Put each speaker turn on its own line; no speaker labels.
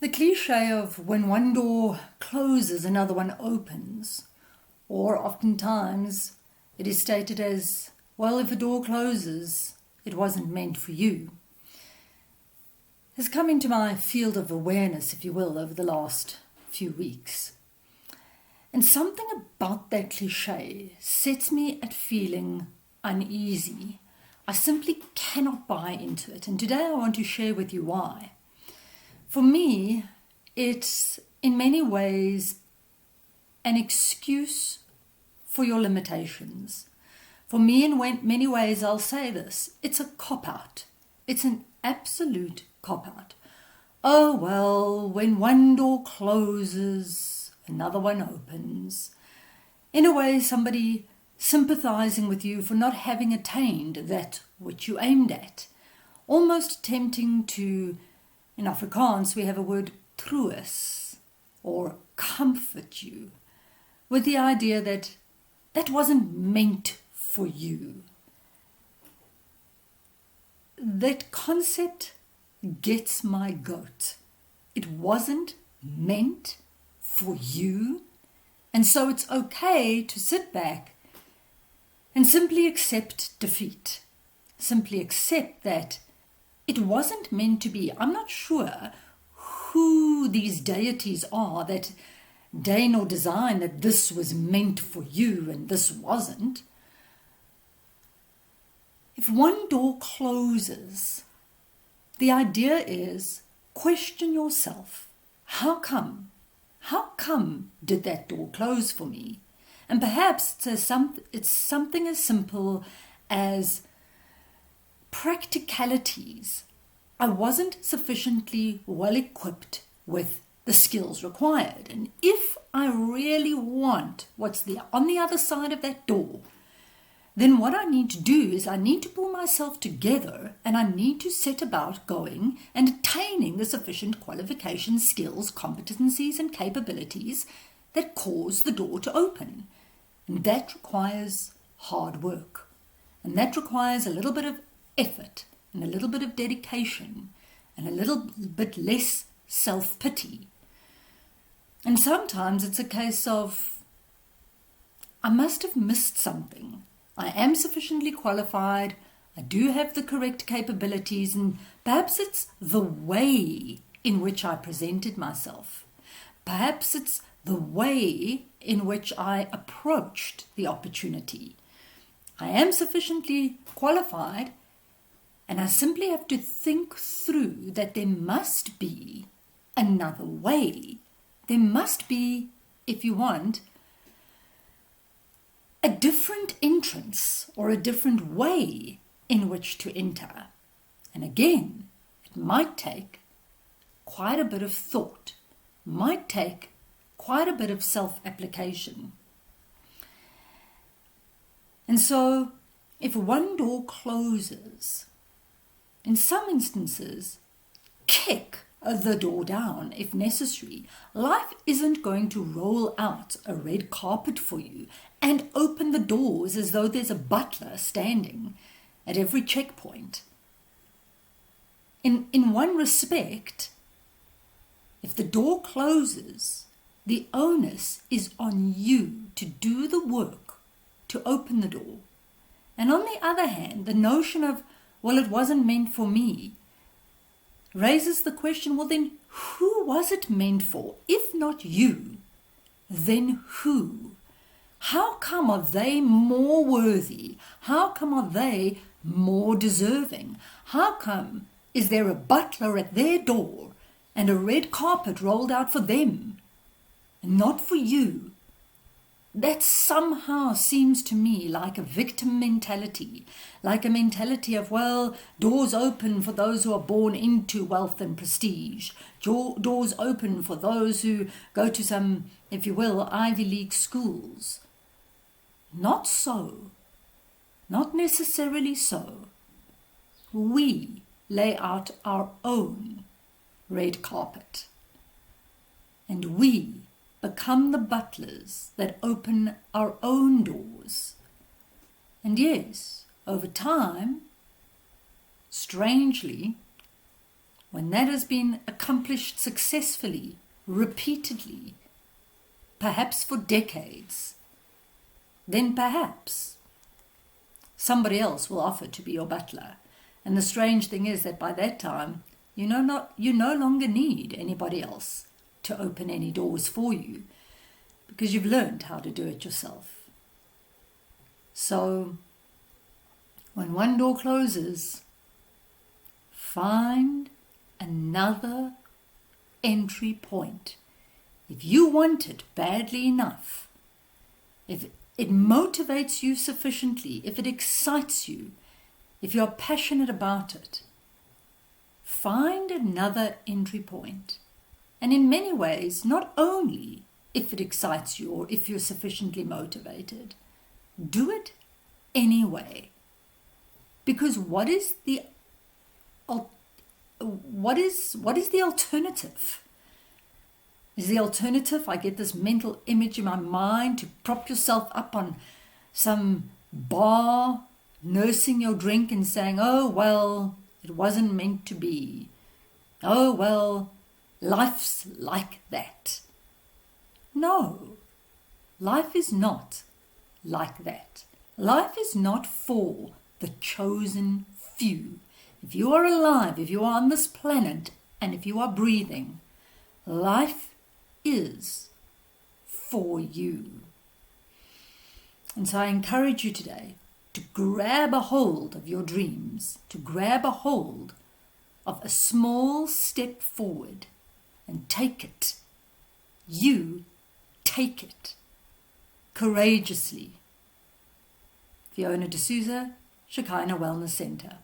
The cliche of when one door closes, another one opens, or oftentimes it is stated as, well, if a door closes, it wasn't meant for you, has come into my field of awareness, if you will, over the last few weeks. And something about that cliche sets me at feeling uneasy. I simply cannot buy into it. And today I want to share with you why. For me, it's in many ways an excuse for your limitations. For me, in many ways, I'll say this, it's a cop-out. It's an absolute cop-out. Oh, well, when one door closes, another one opens. In a way, somebody sympathizing with you for not having attained that which you aimed at. Almost attempting to, in Afrikaans, we have a word, troos, or comfort you, with the idea that that wasn't meant for you. That concept gets my goat. It wasn't meant for you, and so it's okay to sit back and simply accept defeat. Simply accept that it wasn't meant to be. I'm not sure who these deities are that deign or design that this was meant for you and this wasn't. If one door closes, the idea is question yourself. How come? How come did that door close for me? And perhaps it's something as simple as practicalities. I wasn't sufficiently well equipped with the skills required. And if I really want what's on the other side of that door, then what I need to do is I need to pull myself together and I need to set about going and attaining the sufficient qualifications, skills, competencies and capabilities that cause the door to open. And that requires hard work. And that requires a little bit of effort and a little bit of dedication and a little bit less self-pity. And sometimes it's a case of, I must have missed something. I am sufficiently qualified. I do have the correct capabilities, and perhaps it's the way in which I presented myself. Perhaps it's the way in which I approached the opportunity. I am sufficiently qualified, and I simply have to think through that there must be another way. There must be, if you want, a different entrance or a different way in which to enter. And again, it might take quite a bit of thought, might take quite a bit of self-application. And so, if one door closes, in some instances, kick the door down if necessary. Life isn't going to roll out a red carpet for you and open the doors as though there's a butler standing at every checkpoint. In one respect, if the door closes, the onus is on you to do the work to open the door. And on the other hand, the notion of, well, it wasn't meant for me, raises the question, well then, who was it meant for? If not you, then who? How come are they more worthy? How come are they more deserving? How come is there a butler at their door and a red carpet rolled out for them, and not for you? That somehow seems to me like a victim mentality, like a mentality of, well, doors open for those who are born into wealth and prestige, doors open for those who go to some, if you will, Ivy League schools. Not so, not necessarily so. We lay out our own red carpet, and we become the butlers that open our own doors. And yes, over time, strangely, when that has been accomplished successfully, repeatedly, perhaps for decades, then perhaps somebody else will offer to be your butler. And the strange thing is that by that time, you no longer need anybody else to open any doors for you, because you've learned how to do it yourself. So when one door closes, find another entry point. If you want it badly enough, if it motivates you sufficiently, if it excites you, if you're passionate about it, find another entry point. And in many ways, not only if it excites you or if you're sufficiently motivated, do it anyway. Because what is the alternative? Is the alternative, I get this mental image in my mind, to prop yourself up on some bar, nursing your drink and saying, oh, well, it wasn't meant to be. Oh, well, life's like that. No, life is not like that. Life is not for the chosen few. If you are alive, if you are on this planet, and if you are breathing, life is for you. And so I encourage you today to grab a hold of your dreams, to grab a hold of a small step forward and take it. You take it courageously. Fiona D'Souza, Shekhinah Wellness Centre.